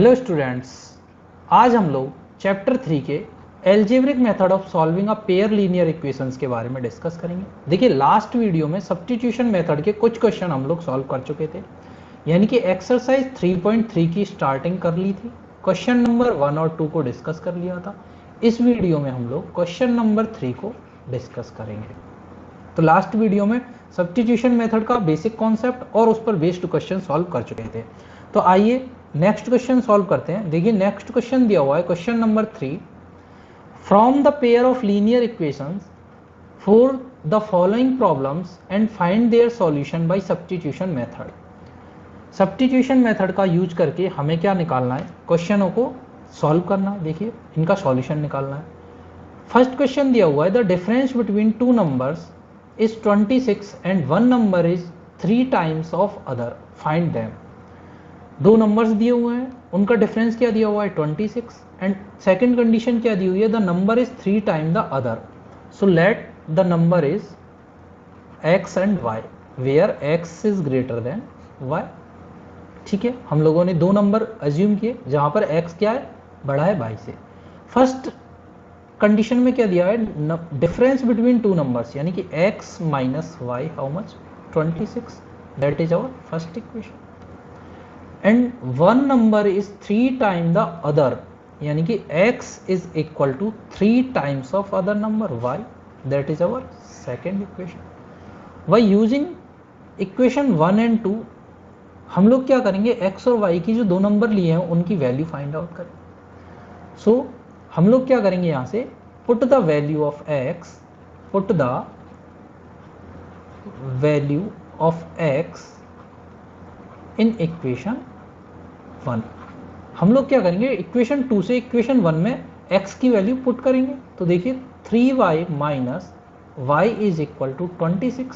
Hello students, आज हम लोग चैप्टर 3 के algebraic method of solving a pair linear equations के बारे में डिस्कस करेंगे। देखिए, लास्ट वीडियो में सब्स्टिट्यूशन मेथड के कुछ क्वेश्चन हम लोग सॉल्व कर चुके थे, यानी कि एक्सरसाइज 3.3 की स्टार्टिंग कर ली थी। क्वेश्चन नंबर 1 और 2 को डिस्कस कर लिया था। इस वीडियो में हम लोग क्वेश्चन नंबर 3 को डिस्कस करेंगे। तो लास्ट वीडियो में सब्स्टिट्यूशन मेथड का बेसिक कॉन्सेप्ट और उस पर बेस्ड क्वेश्चन सॉल्व कर चुके थे। तो आइए नेक्स्ट क्वेश्चन सॉल्व करते हैं। देखिए, नेक्स्ट क्वेश्चन दिया हुआ है question number 3, from the pair of linear equations for the following problems and find their solution bye substitution method. Substitution method का यूज करके हमें क्या निकालना है, क्वेश्चनों को सॉल्व करना है। देखिए, इनका सॉल्यूशन निकालना है। फर्स्ट क्वेश्चन दिया हुआ है, the difference between two numbers is 26 and one number is 3 times of other, find them. दो नंबर्स दिए हुए हैं, उनका डिफरेंस क्या दिया हुआ है 26, एंड सेकंड कंडीशन क्या दी हुई है, the number is 3 time the other. So let the number is x and y where x is greater than y। ठीक है, हम लोगों ने दो नंबर अज्यूम किए जहां पर x क्या है, बड़ा है y से। फर्स्ट कंडीशन में क्या दिया है, डिफरेंस बिटवीन टू नंबर्स, यानी कि x माइनस y how much 26, that is our first equation. And one number is 3 time the other, यानी कि x is equal to 3 times of other number y, that is our second equation. By using equation 1 and 2 हम लोग क्या करेंगे, x और y की जो दो नंबर लिए हैं उनकी वैल्यू फाइंड आउट करें। सो हम लोग क्या करेंगे, यहां से put the value of x, put the value of x in equation 1। हम लोग क्या करेंगे, इक्वेशन 2 से इक्वेशन 1 में x की वैल्यू पुट करेंगे। तो देखिए 3y minus y is equal to 26,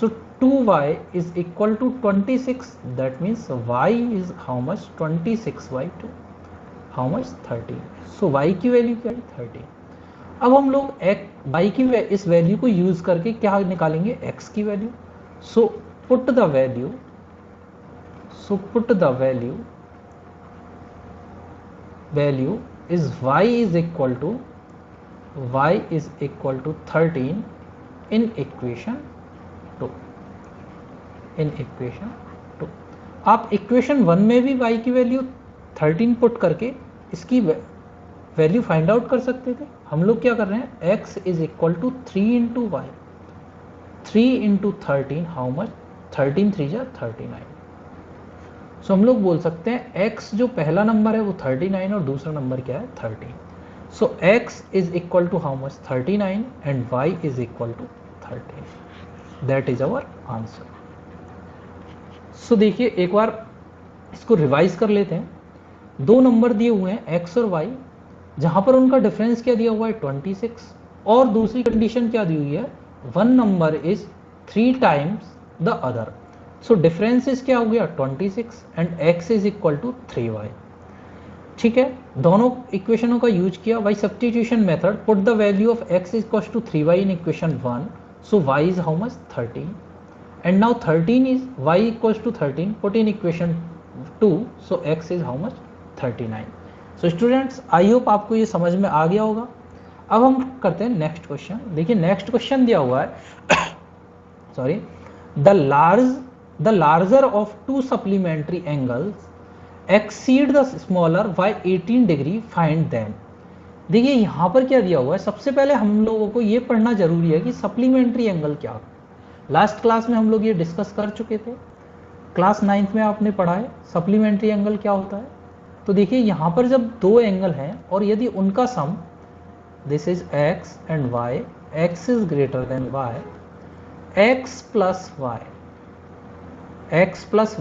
so 2y is equal to 26, that means y is how much 26/2, how much 13। So y की वैल्यू क्या है 13। अब हम लोग y की इस वैल्यू को यूज करके क्या निकालेंगे, x की value. So put the value, value is y is equal to 13 in equation 2, आप इक्वेशन 1 में भी y की वैल्यू 13 पुट करके इसकी वैल्यू फाइंड आउट कर सकते थे। हम लोग क्या कर रहे हैं, x is equal to 3 into y, 3 into 13 how much 13 3 जा 39। सो हम लोग बोल सकते हैं x जो पहला नंबर है वो 39 और दूसरा नंबर क्या है 13। So x is equal to how much 39 and y is equal to 13, that is our answer. So देखिए, एक बार इसको रिवाइज कर लेते हैं। दो नंबर दिए हुए हैं x और y, जहां पर उनका डिफरेंस क्या दिया हुआ है 26, और दूसरी कंडीशन क्या दी हुई है, one number is 3 times the other. So differences क्या हो गया 26 and x is equal to 3y। ठीक है, दोनों इक्वेशनों का यूज किया by substitution method, put the value of x is equal to 3y in equation 1, so y is how much 13, and now 13 is y equal to 13 put in equation 2, so x is how much 39। So students, I hope आपको ये समझ में आ गया होगा। अब हम करते हैं नेक्स्ट क्वेश्चन। देखिए, नेक्स्ट क्वेश्चन दिया हुआ है sorry, the larger of two supplementary angles exceed the smaller by 18 degree, find them। देखिए, यहाँ पर क्या दिया हुआ है, सबसे पहले हम लोगों को ये पढ़ना जरूरी है कि सप्लीमेंट्री एंगल क्या है। लास्ट क्लास में हम लोग ये डिस्कस कर चुके थे, क्लास 9th में आपने पढ़ा है सप्लीमेंट्री एंगल क्या होता है। तो देखिए, यहाँ पर जब दो एंगल हैं और यदि उनका sum, this is x and y, x is greater than y, x plus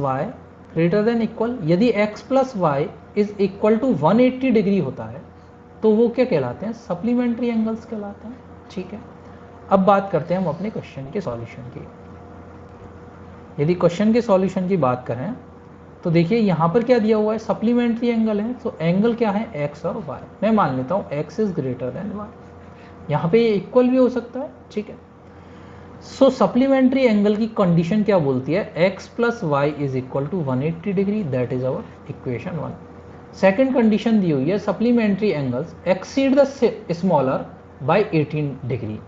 y greater than equal, यदि x plus y is equal to 180 degree होता है तो वो क्या कहलाते हैं, सप्लीमेंट्री एंगल्स कहलाते हैं। ठीक है, अब बात करते हैं हम अपने क्वेश्चन के सॉल्यूशन की। यदि क्वेश्चन के सॉल्यूशन की बात करें तो देखिए, यहाँ पर क्या दिया हुआ है, सप्लीमेंट्री एंगल है। तो एंगल क्या है, x और y। मैं मान लेता हूँ x is greater than y, यहाँ पे ये इक्वल भी हो सकता है। ठीक है, सो सप्लीमेंट्री एंगल की कंडीशन क्या बोलती है, x plus y is equal to 180 degree, that is our equation 1। Second condition दी हुई है supplementary angles exceed the smaller by 18 degree,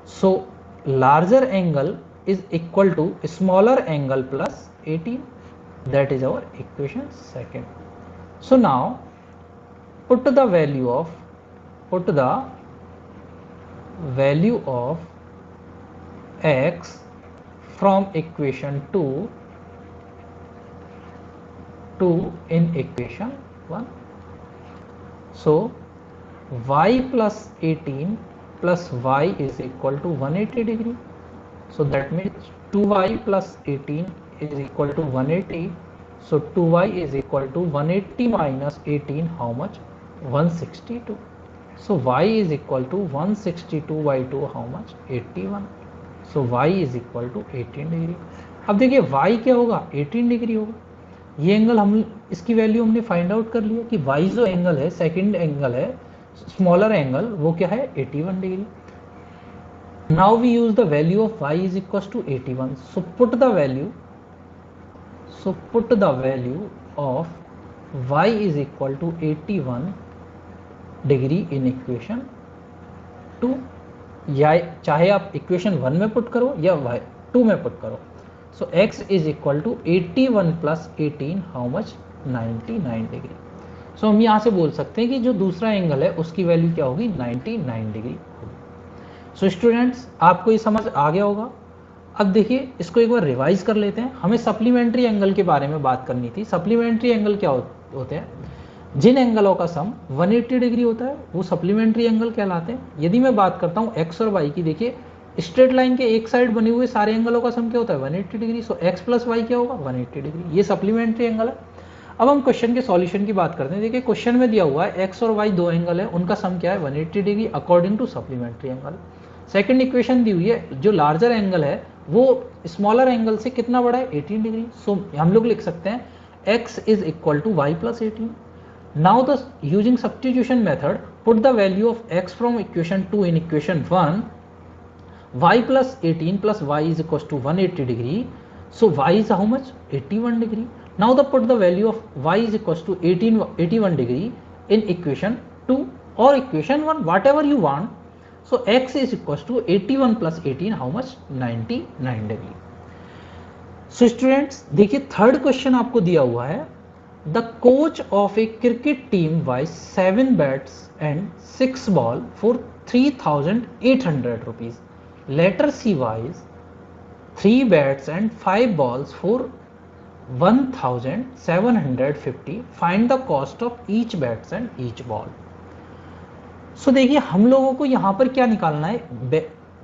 so larger angle is equal to smaller angle plus 18. That is our equation second. So now put the value of x from equation 2 in equation 1. So y plus 18 plus y is equal to 180 degree. So that means 2y plus 18 is equal to 180. So 2y is equal to 180 minus 18, how much? 162. So y is equal to 162 by 2, how much? 81. So y is equal to 18 degree. अब देखिए y क्या होगा? 18 degree होगा. ये angle हम इसकी value हमने find out कर लिया कि y जो एंगल है, सेकंड एंगल है, स्मॉलर एंगल, वो क्या है? 81 degree. Now we use the value of y is equals to 81. So put the value of y is equal to 81 degree in equation 2. या चाहे आप इक्वेशन 1 में पुट करो या 2 में पुट करो. So x is equal to 81 plus 18, how much? 99 degree. So हम यहाँ से बोल सकते हैं कि जो दूसरा एंगल है उसकी वैल्यू क्या होगी? 99 डिग्री. सो स्टूडेंट्स, आपको ये समझ आ गया होगा. अब देखिए इसको एक बार रिवाइज कर लेते हैं. हमें सप्लीमेंट्री एंगल के बारे में बात करनी थी. सप्लीमेंट्री एंगल क्या होते हैं? जिन एंगलों का सम 180 डिग्री होता है वो सप्लीमेंट्री एंगल कहलाते हैं. यदि मैं बात करता हूँ एक्स और वाई की, देखिए स्ट्रेट लाइन के एक साइड बने हुए सारे एंगलों का सम क्या होता है? 180 डिग्री. सो एक्स प्लस वाई क्या होगा? 180 डिग्री. ये सप्लीमेंट्री एंगल है. अब हम क्वेश्चन के सॉल्यूशन की बात करते हैं. देखिए क्वेश्चन में दिया हुआ है एक्स और वाई दो एंगल है, उनका सम क्या है? 180 degree according to supplementary angle. Second equation दी हुई है, जो लार्जर एंगल है वो स्मॉलर एंगल से कितना बड़ा है? 18 डिग्री. सो हम लोग लिख सकते हैं x is equal to y plus 18. Now the using substitution method put the value of x from equation 2 in equation 1. y plus 18 plus y is equal to 180 degree. So y is how much? 81 degree. Now the put the value of y is equal to 81 degree in equation 2 और equation 1, whatever you want. So x is equals to 81 plus 18, how much? 99 degree. So students, देखिए third question आपको दिया हुआ है. The coach of a cricket team buys 7 bats and 6 ball for 3,800 rupees. Letter C buys 3 bats and 5 balls for 1,750. Find the cost of each bats and each ball. सो देखिए हम लोगों को यहाँ पर क्या निकालना है,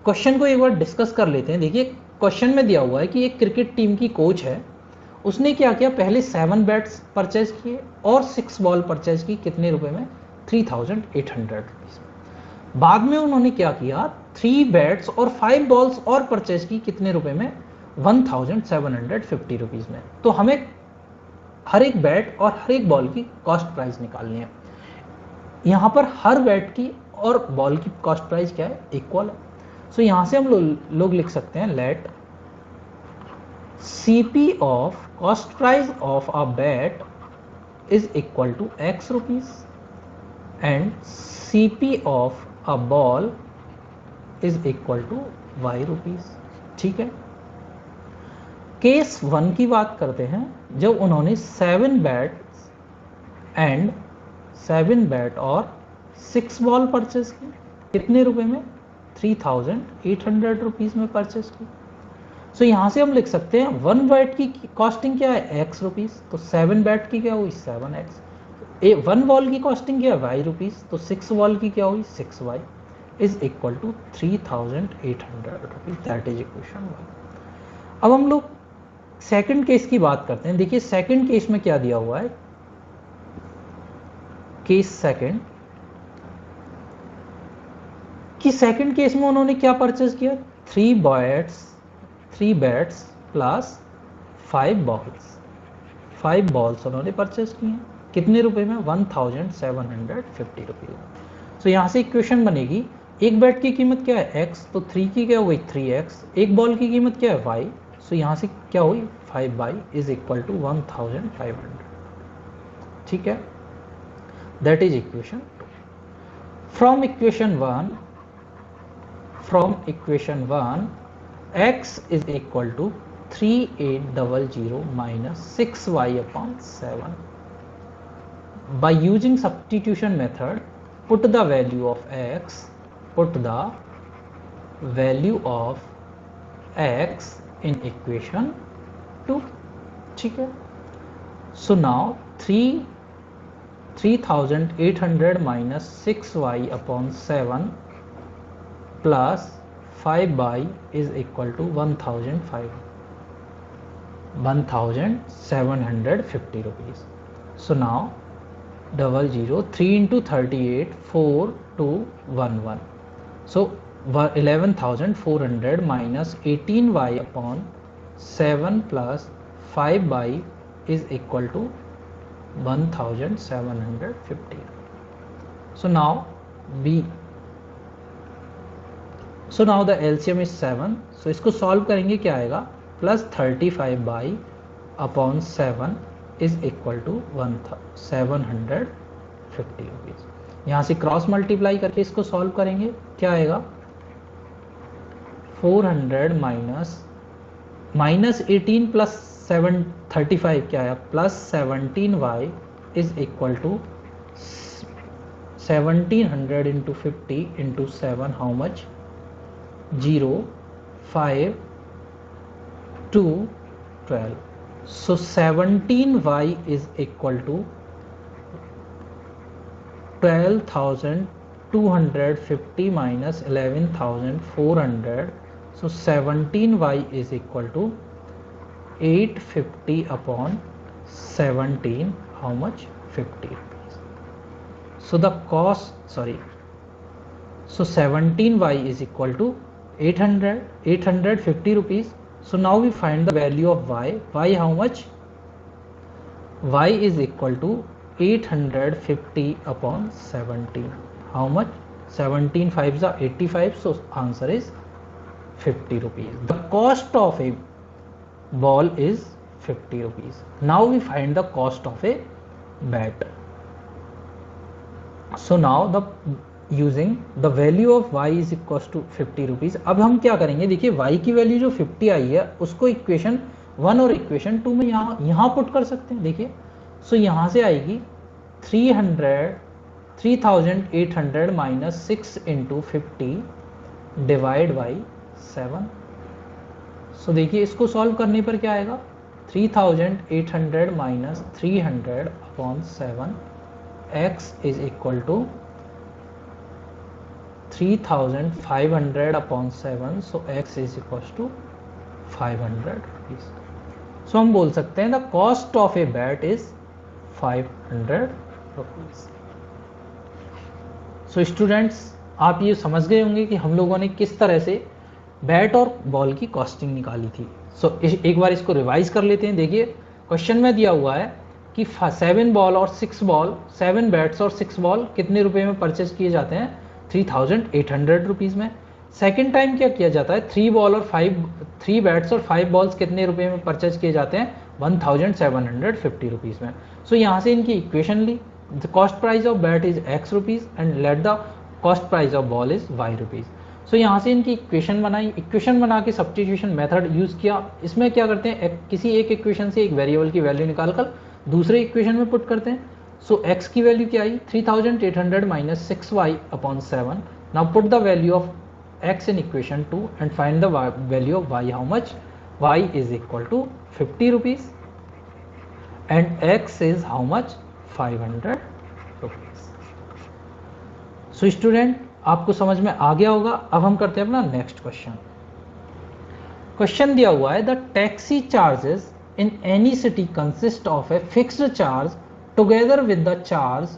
क्वेश्चन को एक बार डिस्कस कर लेते हैं. देखिए क्वेश्चन में दिया हुआ है कि एक क्रिकेट टीम की कोच है, उसने क्या किया? पहले 7 बैट्स परचेज किए और 6 बॉल परचेज की. कितने रुपए में? 3,800 रुपीज. बाद में उन्होंने क्या किया? 3 बैट्स और 5 बॉल्स और परचेज की. कितने रुपए में? 1,750 रुपीज में. तो हमें हर एक बैट और हर एक बॉल की कॉस्ट प्राइस निकालनी है. यहाँ पर हर बैट की और बॉल की कॉस्ट प्राइस क्या है? इक्वल है. सो यहाँ से हम लोग लिख सकते हैं let CP of cost price of a bat is equal to x rupees and CP of a ball is equal to y rupees. ठीक है. केस 1 की बात करते हैं, जब उन्होंने 7 बैट और 6 बॉल परचेज की. कितने रुपए में? 3,800 रुपीज में परचेज की. सो यहाँ से हम लिख सकते हैं 1 बैट की कॉस्टिंग क्या है? x rupees. तो 7 बैट की क्या हुई? 7x. 1 बॉल की कॉस्टिंग क्या है? y rupees. तो 6 बॉल की क्या हुई? 6y is equal to 3,800 rupees. That is equation 1. अब हम लोग सेकंड केस की बात करते हैं. देखिए सेकंड केस में क्या दिया हुआ है? केस सेकंड कि सेकंड केस में उन्होंने क्या परचेज किया? 3 बैट्स प्लस 5 बॉल्स उन्होंने परचेज किए हैं. कितने रुपए में? 1,750 रुपीज. सो यहाँ से इक्वेशन बनेगी, एक बैट की कीमत क्या है? x. तो 3 की क्या हो गई? 3x. एक बॉल की कीमत क्या है? y. सो यहाँ से क्या हुई? 5y is equal to 1,500. ठीक है. that is equation 2. From equation 1, x is equal to 3800 minus 6y upon 7. By using substitution method, put the value of x in equation 2. ठीक है. So now 3800 minus 6y upon 7 plus 5y is equal to 1750 rupees. So now 3 into 38 4211. So 11,400 minus 18y upon 7 plus 5y is equal to 1750. So now the LCM is 7. So इसको solve करेंगे क्या आएगा, plus 35y upon 7 is equal to 750 rupees. यहाँ से cross multiply करके इसको solve करेंगे क्या आएगा, 400 माइनस 18 प्लस 735 क्या आया, plus 17y is equal to 1700 into 50 into 7 how much, 0 5 2 12. So 17y is equal to 12,250 minus 11,400. So 17y is equal to 850 upon 17, how much, 50 rupees. So the cost, so 17y is equal to 850 rupees. So now we find the value of y how much, y is equal to 850 upon 17, how much, 17 5s are 85, so answer is 50 rupees. The cost of a ball is 50 rupees. Now we find the cost of a bat. So now using the value of y is equals to 50 rupees. अब हम क्या करेंगे, देखिए y की value जो 50 आई है उसको equation 1 और इक्वेशन 2 में यहाँ पुट कर सकते हैं. देखिए सो यहाँ से आएगी 3800 minus 6 into 50 divide by 7. So देखिए इसको सॉल्व करने पर क्या आएगा, 3800 minus 300 upon 7 x is equal to 3500 upon 7, so x is equals to 500 rupees. So हम बोल सकते हैं the cost of a bat is 500 rupees. So students आप ये समझ गए होंगे कि हम लोगों ने किस तरह से बैट और बॉल की कॉस्टिंग निकाली थी. So एक बार इसको रिवाइज कर लेते हैं. देखिए क्वेश्चन में दिया हुआ है कि 7 बॉल और 6 बॉल, 7 बैट्स और 6 बॉल कितने रुपए में परचेज किए जाते हैं, 3800 रुपीज़ में. सेकेंड टाइम क्या किया जाता है, 3 बैट्स और 5 बॉल्स कितने रुपए में परचेज किए जाते हैं, 1750 रुपीज़ में. सो यहाँ से इनकी इक्वेशन ली, the cost price of bat is x rupees and let the cost price of ball is y rupees. So यहाँ से इनकी इक्वेशन बनाई, इक्वेशन बना के सब्स्टिट्यूशन मेथड यूज़ किया. इसमें क्या करते हैं, किसी एक इक्वेशन से एक वेरिएबल की वैल्यू निकालकर दूसरे इक्वेशन में पुट करते हैं. So x की वैल्यू क्या आई, 3800 minus 6y upon 7. Now put the value of x in equation 2 and find the value of y how much, y is equal to 50 rupees and x is how much, 500 rupees. So student आपको समझ में आ गया होगा. अब हम करते हैं अपना नेक्स्ट क्वेश्चन. क्वेश्चन दिया हुआ है, the taxi charges in any city consist of a fixed charge together with the charge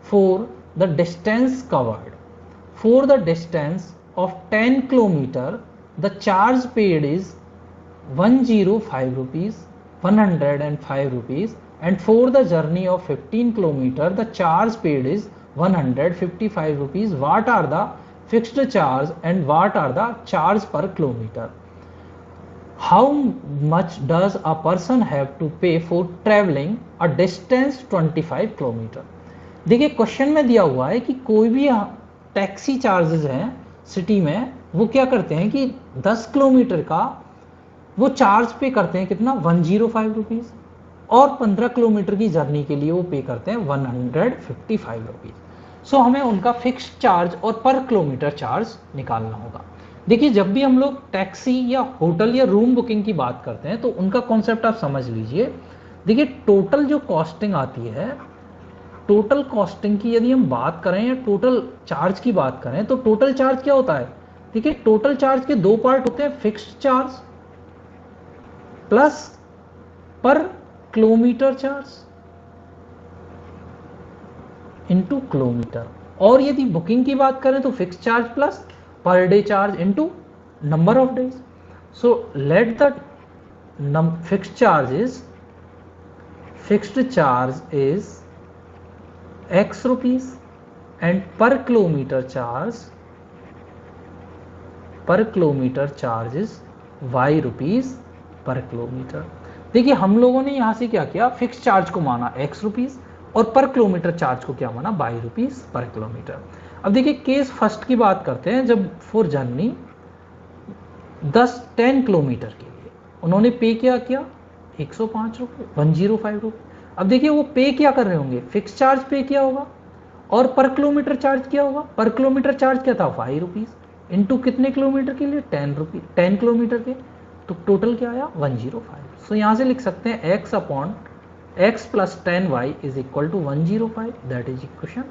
for the distance covered. For the distance of 10 km, the charge paid is 105 rupees, 105 rupees, and for the journey of 15 km, the charge paid is 155 rupees. What are the fixed charge and what are the charge per kilometer? How much does a person have to pay for traveling a distance 25 km? देखिए question में दिया हुआ है कि कोई भी taxi charges हैं city में, वो क्या करते हैं कि 10 किलोमीटर का वो चार्ज पे करते हैं कितना 105 रुपीज़, और 15 किलोमीटर की जर्नी के लिए वो पे करते हैं 155 रुपीज़। सो हमें उनका फिक्स्ड चार्ज और पर किलोमीटर चार्ज निकालना होगा। देखिए जब भी हम लोग टैक्सी या होटल या रूम बुकिंग की बात करते हैं तो उनका कॉन्सेप्ट आप समझ लीजिए। देखिए टोटल जो कॉस्टिंग आती है, टोटल कॉस्टिंग की यदि हम बात करें या टोटल चार्ज की बात करें तो टोटल चार्ज क्या होता है? देखिए टोटल चार्ज के दो पार्ट होते हैं, fixed charge plus per kilometre charge into kilometre. और यदि बुकिंग की बात करें तो fixed charge plus per day charge into number of days. So let the fixed charge is x rupees and per kilometer charge is y rupees per kilometer। देखिए हम लोगों ने यहां से क्या किया, फिक्स चार्ज को माना x रुपीज और पर किलोमीटर चार्ज को क्या माना y रुपीज पर किलोमीटर। अब देखिए केस फर्स्ट की बात करते हैं, जब फॉर जर्नी 10 किलोमीटर के लिए उन्होंने पे क्या किया 105 रुपये 105 रुपये। अब देखिए वो पे क्या कर रहे होंगे, फिक्स चार्ज पे किया होगा और पर किलोमीटर चार्ज क्या होगा, पर किलोमीटर चार्ज क्या था 5 रुपीज़ इनटू कितने किलोमीटर के लिए 10 किलोमीटर के, तो टोटल क्या आया 105। सो यहाँ से लिख सकते हैं x upon x plus 10y is equal to 105, that is equation 1।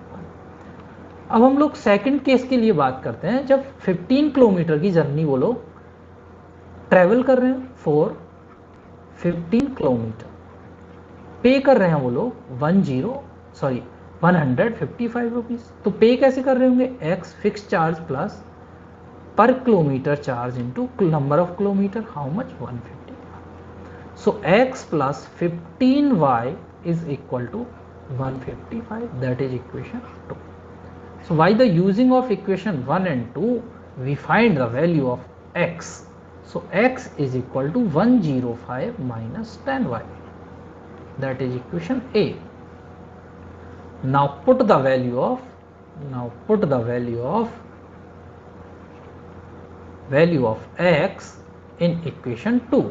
अब हम लोग सेकंड केस के लिए बात करते हैं, जब 15 किलोमीटर की जर्नी वो लोग ट्रेवल कर रहे हैं फॉर 15 किलोमीटर, पे कर रहे हैं वो लोग 155 रुपीज़। तो पे कैसे कर रहे होंगे, x fix charge plus per kilometre charge into number of kilometre, how much 155। So x plus 15y is equal to 155, that is equation 2। So by the using of equation 1 and 2 we find the value of x। So x is equal to 105 minus 10y, that is equation A. Now put the value of x in equation 2।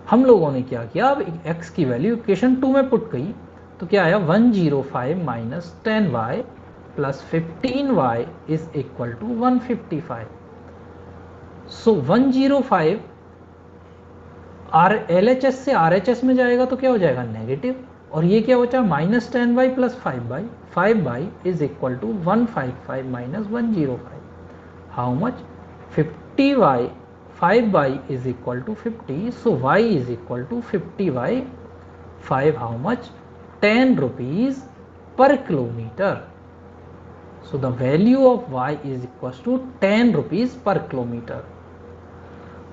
हम लोगों ने क्या किया, अब x की value equation 2 में put की तो क्या आया 105 minus 10y plus 15y is equal to 155। So 105 LHS से RHS में जाएगा तो क्या हो जाएगा नेगेटिव, और ये क्या होता है minus 10y plus 5y is equal to 155 minus 105, how much 50y, 5y is equal to 50, so y is equal to 50/5, how much 10 rupees per kilometre. So the value of y is equal to 10 rupees per kilometre.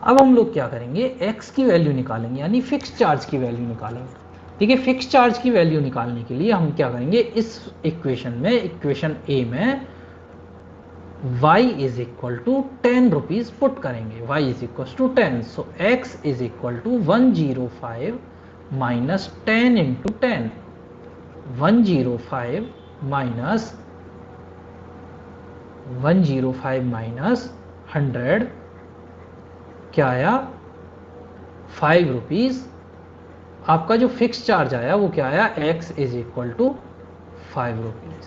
अब हम लोग क्या करेंगे, x की value निकालेंगे, यानी fix charge की value निकालेंगे। देखिए फिक्स चार्ज की वैल्यू निकालने के लिए हम क्या करेंगे, इस इक्वेशन में, इक्वेशन A में y is equal to 10 rupees put करेंगे, y is equal to 10। So x is equal to 105 minus 10 into 10, 105 minus 100 क्या आया 5 रुपीज। आपका जो फिक्स चार्ज आया वो क्या आया, x is equal to 5 rupees.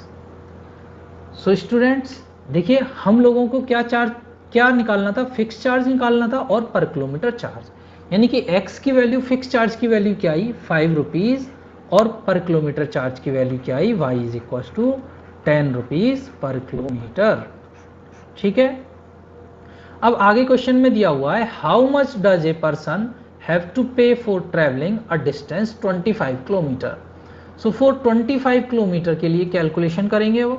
So students देखिए हम लोगों को क्या निकालना था, फिक्स चार्ज निकालना था और पर किलोमीटर चार्ज, यानी कि x की वैल्यू फिक्स चार्ज की वैल्यू क्या आई 5 रुपीज और पर किलोमीटर चार्ज की वैल्यू क्या आई y is equal to 10 rupees per kilometre. ठीक है, अब आगे क्वेश्चन में दिया हुआ है how much does a person have to pay for travelling a distance 25 kilometre. So for 25 kilometre के लिए कैलकुलेशन करेंगे वो।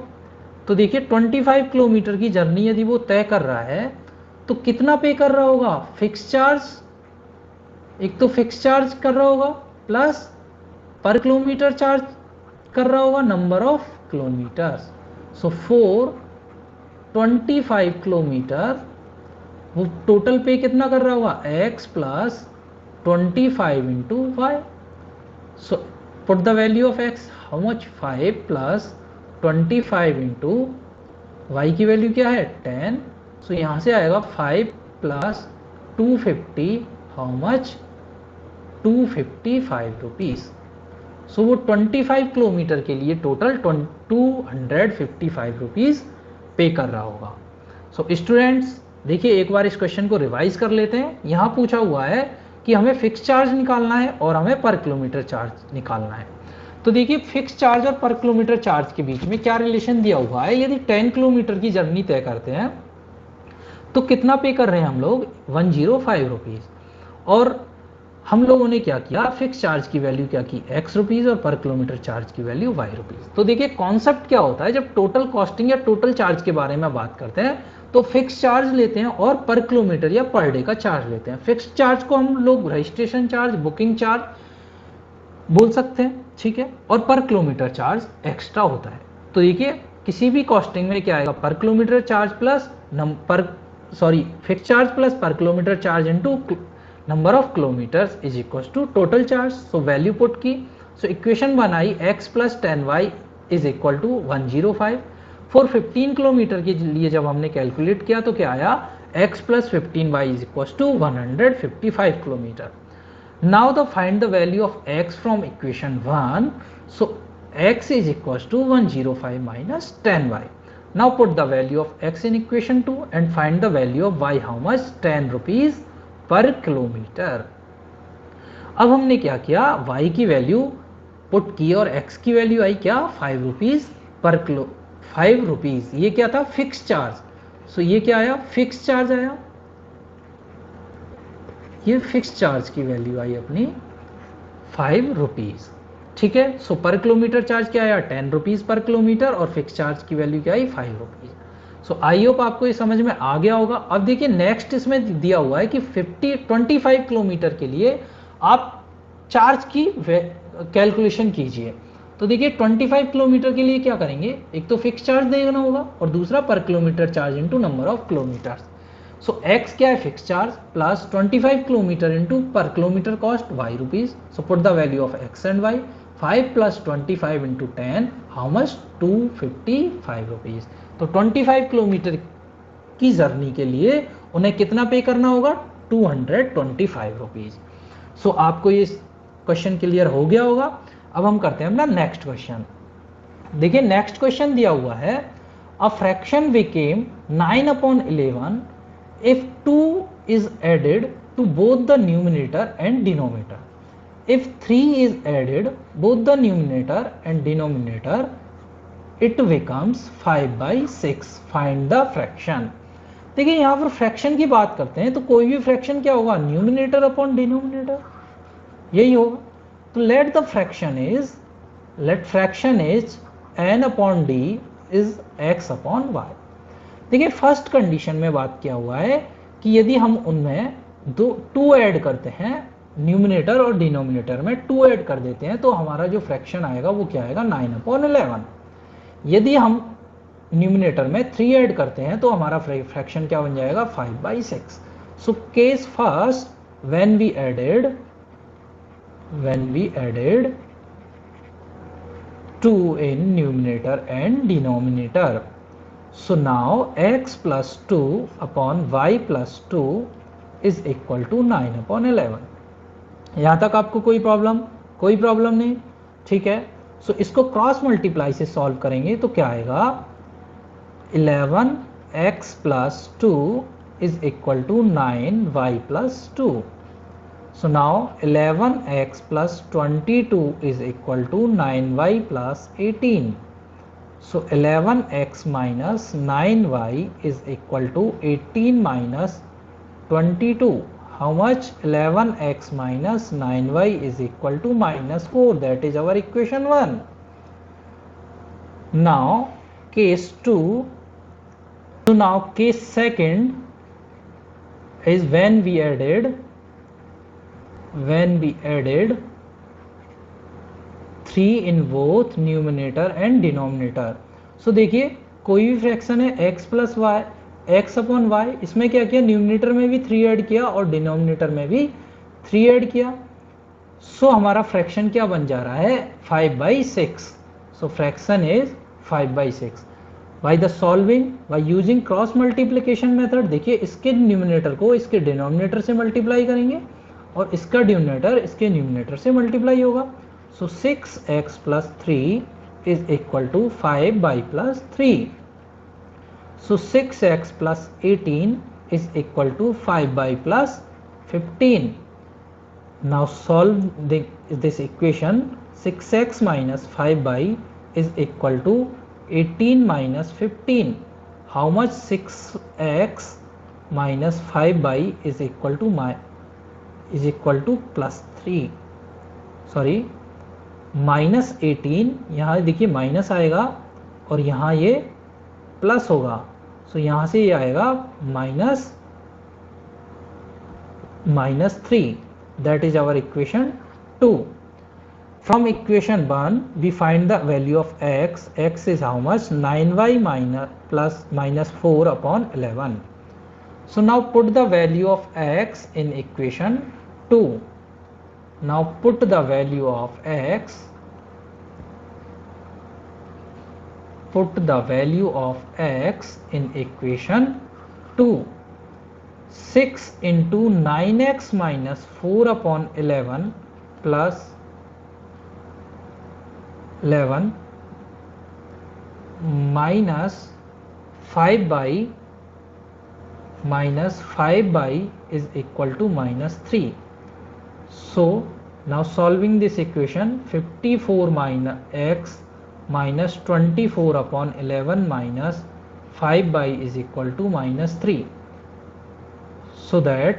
तो देखिए 25 किलोमीटर की जर्नी यदि वो तय कर रहा है तो कितना पे कर रहा होगा, फिक्स चार्ज, एक तो फिक्स चार्ज कर रहा होगा प्लस पर किलोमीटर चार्ज कर रहा होगा number of kilometres. So for 25 kilometre वो टोटल पे कितना कर रहा होगा x plus 25 into y. So put the value of x, how much 5 plus 25 into y की वैल्यू क्या है 10, सो यहाँ से आएगा 5 प्लस 250 हाउ मच 255 रुपीज़। सो वो 25 किलोमीटर के लिए टोटल 255 रुपीज़ पे कर रहा होगा। सो स्टूडेंट्स देखिए एक बार इस क्वेश्चन को रिवाइज कर लेते हैं। यहाँ पूछा हुआ है कि हमें फिक्स चार्ज निकालना है और हमें पर किलोमीटर चार्ज निकालना है। तो देखिए फिक्स चार्ज और पर किलोमीटर चार्ज के बीच में क्या रिलेशन दिया हुआ है। यदि 10 किलोमीटर की जर्नी तय करते हैं तो कितना पे कर रहे हैं हम लोग 105 रुपीज़, और हम लोगों ने क्या किया फिक्स चार्ज की वैल्यू क्या की x रुपीज़ और पर किलोमीटर चार्ज की वैल्यू y रुपीज़। तो देखिए कॉन्सेप्ट क्या होता है, जब टोटल कॉस्टिंग या टोटल चार्ज के बारे में बात करते हैं तो फिक्स चार्ज लेते हैं और पर किलोमीटर या पर डे का चार्ज लेते हैं। फिक्स चार्ज को हम लोग रजिस्ट्रेशन चार्ज, बुकिंग चार्ज बोल सकते हैं, ठीक है, और पर किलोमीटर चार्ज एक्स्ट्रा होता है। तो देखिए किसी भी कॉस्टिंग में क्या आएगा per kilometre charge plus fix charge plus per kilometre charge into number of kilometres is equal to total charge. So value put की, सो इक्वेशन बनाई x plus 10y is equal to 105। For 15 kilometre के लिए जब हमने calculate किया तो क्या आया x plus 15y is equal to 155 kilometre. Now the find the value of x from equation 1। So x is equals to 105 minus 10y. Now put the value of x in equation 2 and find the value of y. How much? 10 rupees per kilometer. अब हमने क्या किया y की value put की और x की value आई क्या 5 rupees per kilo. 5 rupees ये क्या था फिक्स चार्ज। सो ये क्या आया फिक्स चार्ज आया, ये फिक्स चार्ज की वैल्यू आई अपनी 5 रुपीज, ठीक है। सो पर किलोमीटर चार्ज क्या आया 10 रुपीज़ पर किलोमीटर और फिक्स चार्ज की वैल्यू क्या आई 5 रुपीज़। सो आई होप आपको ये समझ में आ गया होगा। अब देखिए नेक्स्ट इसमें दिया हुआ है कि 25 किलोमीटर के लिए आप चार्ज की कैलकुलेशन कीजिए। तो देखिए 25 किलोमीटर के लिए क्या करेंगे, एक तो फिक्स चार्ज देना होगा और दूसरा per kilometre charge into number of kilometres. So x क्या है fix charge plus 25 kilometre into per kilometre cost y rupees. So put the value of x and y। 5 plus 25 into 10 how much 255 rupees. तो 25 kilometre की journey के लिए उन्हें कितना पे करना होगा 225 रुपीज़। सो आपको ये क्वेश्चन क्लियर हो गया होगा। अब हम करते हैं अपना नेक्स्ट क्वेश्चन। देखिए नेक्स्ट क्वेश्चन दिया हुआ है a fraction became 9/11 if 2 is added to both the numerator and denominator. If 3 is added both the numerator and denominator, it becomes 5/6. Find the fraction. देखिए यहाँ पर फ्रैक्शन की बात करते हैं तो कोई भी फ्रैक्शन क्या होगा न्यूमिनेटर अपॉन डिनोमिनेटर, यही होगा। तो let fraction is n upon d is x upon y। देखिए फर्स्ट कंडीशन में बात किया हुआ है कि यदि हम उनमें 2 ऐड करते हैं न्यूमिनेटर और डिनोमिनेटर में 2 ऐड कर देते हैं तो हमारा जो फ्रैक्शन आएगा वो क्या आएगा 9/11। यदि हम न्यूमिनेटर में 3 ऐड करते हैं तो हमारा फ्रैक्शन क्या बन जाएगा 5/6। So case first when we added 2 in numerator and denominator. So now x plus 2 upon y plus 2 is equal to 9/11। यहाँ तक आपको कोई प्रॉब्लम नहीं, ठीक है। सो इसको क्रॉस मल्टीप्लाई से सॉल्व करेंगे तो क्या आएगा 11x plus 2 is equal to 9y plus 2। So now 11x plus 22 is equal to 9y plus 18. So 11x minus 9y is equal to 18 minus 22. How much? 11x minus 9y is equal to minus 4. That is our equation 1. Now case 2. So now case second is when we added 3 in both numerator and denominator. So देखिए कोई भी fraction है x plus y x upon y, इसमें क्या किया numerator में भी 3 add किया और डिनोमिनेटर में भी 3 ऐड किया। सो हमारा फ्रैक्शन क्या बन जा रहा है 5/6। so fraction is 5/6. By the solving by using cross multiplication method, देखिए इसके न्यूमिनेटर को इसके डिनोमिनेटर से मल्टीप्लाई करेंगे और इसका डिनोमिनेटर इसके न्यूमिनेटर से मल्टीप्लाई होगा. So 6x + 3 is equal to 5/3. So 6x + 18 is equal to 5/15. Now solve this equation. 6x minus 5/, is equal to 18 - 15. How much 6x minus 5/, is equal to +3. Sorry -18, यहाँ देखिए minus आएगा और यहाँ ये plus होगा. सो यहाँ से ये आएगा -3. That is our equation 2. From equation 1 we find the value of x. X is how much? 9y minus 4 upon 11. So now put the value of x in equation 2. Now put the value of x. Put the value of x in equation 2. 6 into 9x minus 4 upon 11 plus 11 minus 5/, is equal to -3. So now solving this equation, 54 x minus 24 upon 11 minus 5/, is equal to -3. So that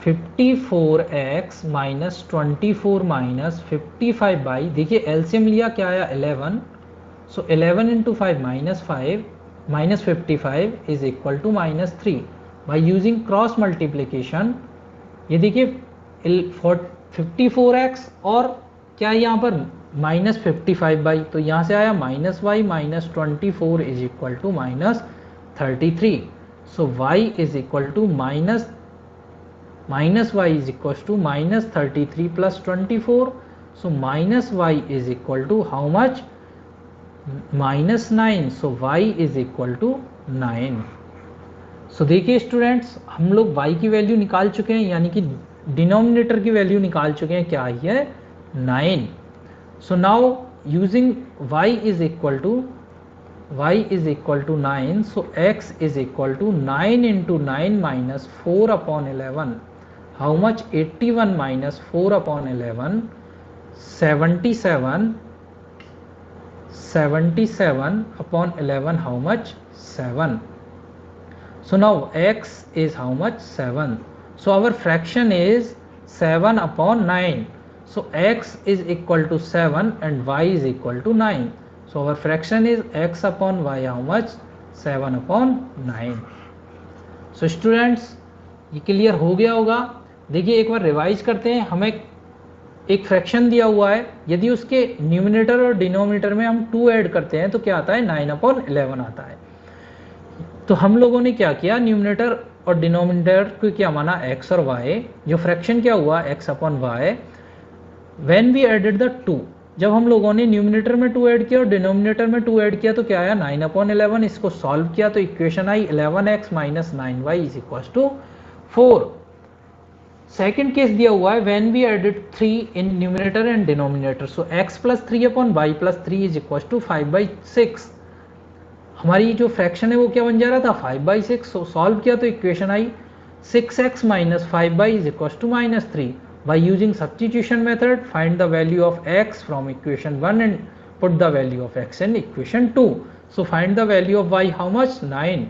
54x minus 24 minus 55/, देखिए LCM लिया क्या आया 11. सो 11 into 5 minus 55 is equal to -3. By using cross multiplication, ये देखिए 54x और क्या यहाँ पर -55/, तो यहाँ से आया -y minus 24 is equal to -33. So y is equal to minus y is equals to -33 plus 24. So minus y is equal to how much? -9. So y is equal to 9. So देखिए students, हम लोग y की value निकाल चुके हैं, यानी कि denominator की वैल्यू निकाल चुके हैं. क्या आई है? 9. So now using y is equal to 9. So x is equal to 9 into 9 minus 4 upon 11. How much? 81 minus 4 upon 11, 77. 77 upon 11, how much? 7. So now x is how much? 7. So our fraction is 7 upon 9. So x is equal to 7 and y is equal to 9. So our fraction is x upon y, how much? 7 upon 9. So students, ये clear हो गया होगा. देखिए एक बार revise करते हैं. हमें एक फ्रैक्शन दिया हुआ है, यदि उसके न्यूमिनेटर और डिनोमिनेटर में हम 2 ऐड करते हैं तो क्या आता है? 9/11 आता है. तो हम लोगों ने क्या किया? न्यूमिनेटर और डिनोमिनेटर को क्या माना? x और y. जो फ्रैक्शन क्या हुआ? x/y. When we added the 2, जब हम लोगों ने न्यूमिनेटर में 2 ऐड किया और डिनोमिनेटर में 2 ऐड किया तो क्या आया? 9/11. इसको सॉल्व किया तो इक्वेशन आई 11x minus 9y is equals to 4. Second case दिया हुआ है when we added 3 in numerator and denominator. So x + 3 upon y + 3 is equals to 5/6. हमारी जो फ्रैक्शन है वो क्या बन जा रहा था? 5/6. सो सॉल्व किया तो equation I 6x minus 5/, is equals to -3. By using substitution method, find the value of x from equation 1 and put the value of x in equation 2. So find the value of y, how much? 9.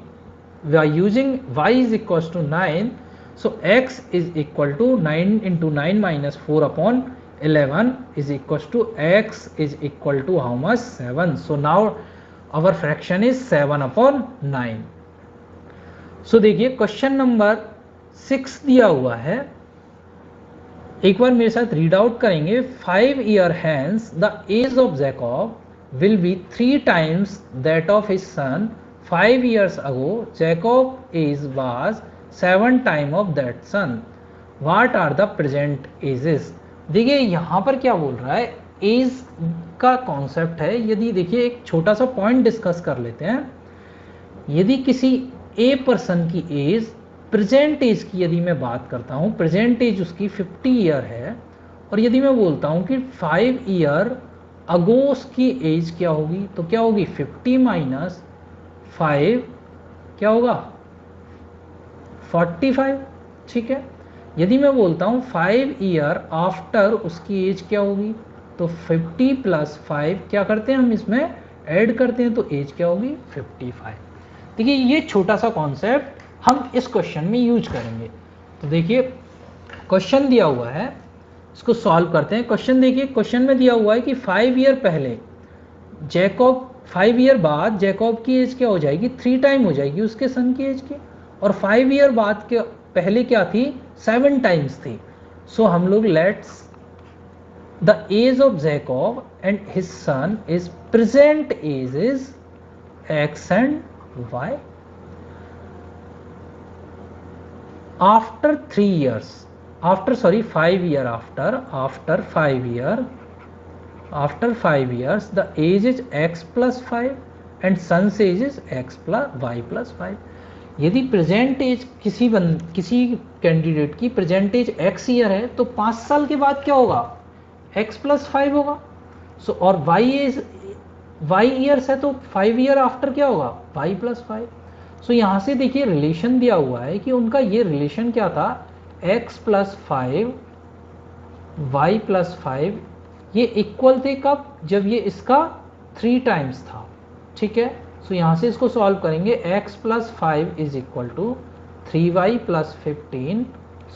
By using y is equals to 9, so x is equal to 9 into 9 minus 4 upon 11 is equals to x is equal to how much? 7. So now our fraction is 7/9. So देखिए question number 6 दिया हुआ है, एक बार मेरे साथ read out करेंगे. 5 years hence the age of Jacob will be 3 times that of his son. 5 years ago Jacob age was 7 times of that son. What are the present ages? देखिए यहाँ पर क्या बोल रहा है? एज का कॉन्सेप्ट है। यदि देखिए एक छोटा सा पॉइंट डिस्कस कर लेते हैं, यदि किसी ए पर्सन की एज, प्रेजेंट एज की यदि मैं बात करता हूँ, प्रेजेंट एज उसकी 50 ईयर है, और यदि मैं बोलता हूँ कि 5 ईयर अगो उसकी एज क्या होगी, तो क्या होगी 50 माइनस 5 क्या होगा 45, ठीक है। यदि मैं बोलता हूँ 5 ईयर आफ्टर उसकी एज क्या होगी, तो 50 प्लस 5 क्या करते हैं हम इसमें ऐड करते हैं, तो एज क्या होगी 55। देखिए ये छोटा सा कॉन्सेप्ट हम इस क्वेश्चन में यूज करेंगे। तो देखिए क्वेश्चन दिया हुआ है, इसको सॉल्व करते हैं। क्वेश्चन देखिए, क्वेश्चन में दिया हुआ है कि 5 ईयर पहले जैकब, 5 ईयर बाद जैकब की एज क्या हो जाएगी, 3 टाइम हो जाएगी उसके सन की एज की, और 5 ईयर बाद के पहले क्या थी 7 टाइम्स थी। सो हम लोग let's the age of Jacob and his son is present age is x and y. After 3 years, after 5 year after 5 years the age is x plus 5 and son's age is x plus y plus 5. यदि present as किसी candidate की present as x year है, तो 5 साल के बाद क्या होगा x प्लस 5 होगा। सो और y एज y ईयर्स है, तो 5 ईयर आफ्टर क्या होगा y प्लस 5। सो यहाँ से देखिए रिलेशन दिया हुआ है कि उनका ये रिलेशन क्या था, x प्लस 5 y प्लस 5, ये इक्वल थे कब, जब ये इसका 3 टाइम्स था, ठीक है। सो यहाँ से इसको सॉल्व करेंगे, x plus 5 is equal to 3y plus 15।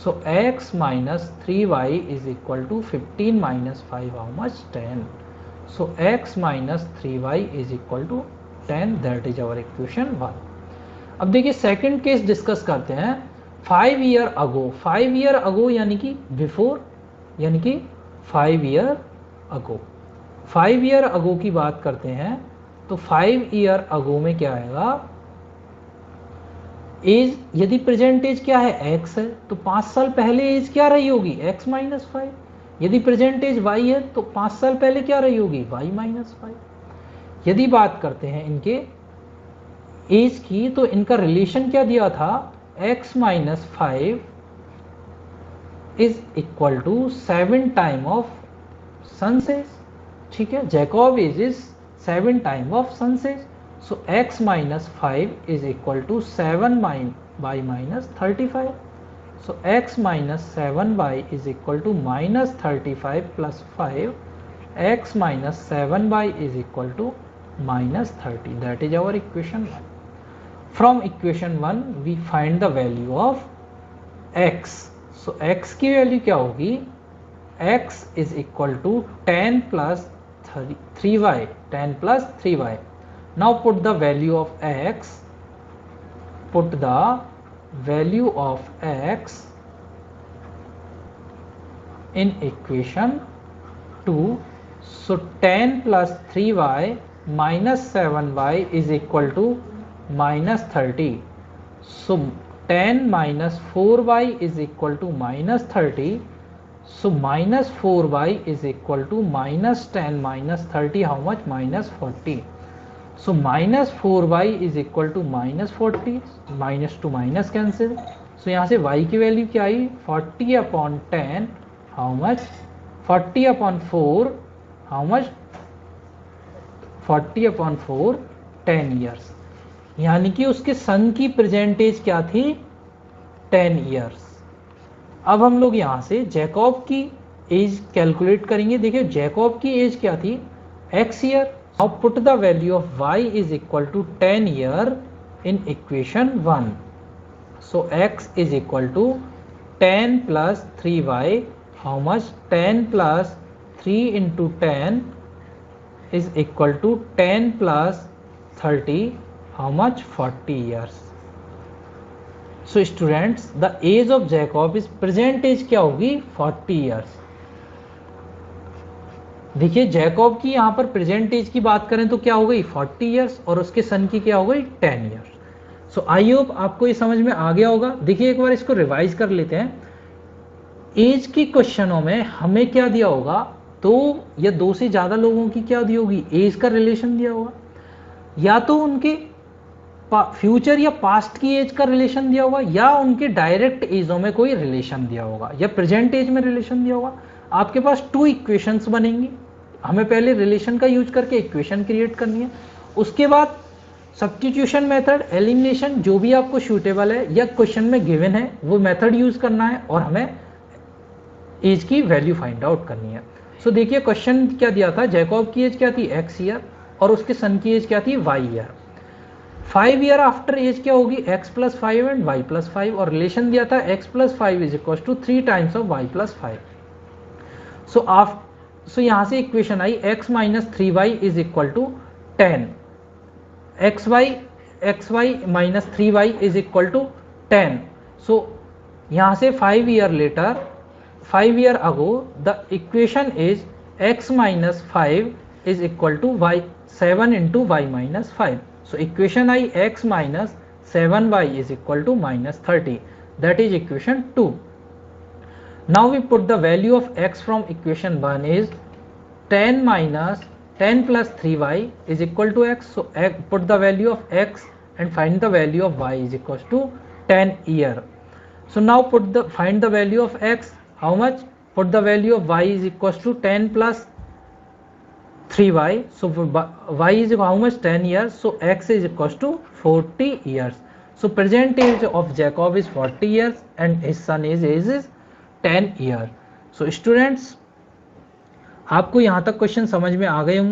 So x minus 3y is equal to 15 minus 5 how much 10। So x minus 3y is equal to 10, that is our equation 1. अब देखिए सेकंड केस डिस्कस करते हैं। 5 year अगो, 5 year अगो यानी कि before, यानी कि 5 year अगो, 5 year अगो की बात करते हैं, तो 5 ईयर अगो में क्या आएगा, एज यदि प्रेजेंट एज क्या है x है, तो 5 साल पहले एज क्या रही होगी x माइनस 5। यदि प्रेजेंट एज y है, तो 5 साल पहले क्या रही होगी y माइनस 5। यदि बात करते हैं इनके एज की, तो इनका रिलेशन क्या दिया था, x minus 5 is equal to 7 time of son's age, ठीक है। Jacob age is 7 time of son's age. So x minus 5 is equal to 7 y minus 35। So x minus 7y is equal to minus 35 plus 5, x minus 7y is equal to minus 30. That is our equation 1. From equation 1 we find the value of x. So x की value क्या होगी, x is equal to 10 plus 3y, 10 plus 3y. Now put the value of x, put the value of x in equation 2. So 10 plus 3y minus 7y is equal to minus 30. So 10 minus 4y is equal to minus 30. So minus 4y is equal to minus 10 minus 30, how much, minus 40. So minus 4y is equal to minus 40, minus to minus cancel. So यहाँ से y की value क्या आई, 40 upon 10, how much, 40 upon 4, how much, 40 upon 4, 10 years. यानी कि उसके सन की percentage क्या थी, 10 years. अब हम लोग यहाँ से जैकब की एज कैलकुलेट करेंगे। देखिए जैकब की एज क्या थी, x year. Now put the value of y is equal to 10 year in equation 1. So x is equal to 10 plus 3y, how much, 10 plus 3 into 10 is equal to 10 plus 30, how much, 40 years. So students, the age of Jacob is present age क्या होगी, 40 years. देखिए Jacob की यहाँ पर present as की बात करें तो क्या हो गई 40 इयर्स, और उसके सन की क्या हो गई 10 इयर्स। सो आई होप आपको ये समझ में आ गया होगा। देखिए एक बार इसको रिवाइज कर लेते हैं। एज की क्वेश्चनों में हमें क्या दिया होगा, तो या 2 से ज़्यादा लोगों की क्या दी होगी, एज का रिलेशन दिया होगा, या तो उनके फ्यूचर या पास्ट की एज का रिलेशन दिया होगा, या उनके डायरेक्ट एजों में कोई रिलेशन दिया होगा, या प्रेजेंट एज में रिलेशन दिया होगा। आपके पास 2 इक्वेशंस बनेंगी, हमें पहले रिलेशन का यूज करके इक्वेशन क्रिएट करनी है, उसके बाद सब्स्टिट्यूशन मेथड, एलिमिनेशन, जो भी आपको सूटेबल है या क्वेश्चन में गिवन है वो मेथड यूज करना है, और हमें एज की वैल्यू फाइंड आउट करनी है। सो देखिए क्वेश्चन क्या दिया था, जैकब की एज क्या थी x ईयर, और उसके सन की एज क्या थी y year. 5 year after age क्या होगी, x plus 5 and y plus 5, और रिलेशन दिया था x plus 5 is equal to 3 times of y plus 5। So यहाँ से equation I x minus 3y is equal to 10, xy minus 3y is equal to 10। सो यहाँ से 5 year ago the equation is x minus 5 is equal to y 7 into y minus 5। So equation I x minus 7y is equal to minus 30, that is equation 2. Now we put the value of x from equation 1 is 10 minus 10 plus 3y is equal to x. So put the value of x and find the value of y is equal to 10 year. So now find the value of x, how much? Put the value of y is equal to 10 plus 3y. So y is how much, 10 years. So x is equal to 40 years. So present age of Jacob is 40 years and his son age is 10 year. So students, आपको यहाँ तक question समझ में आ गए होंगे।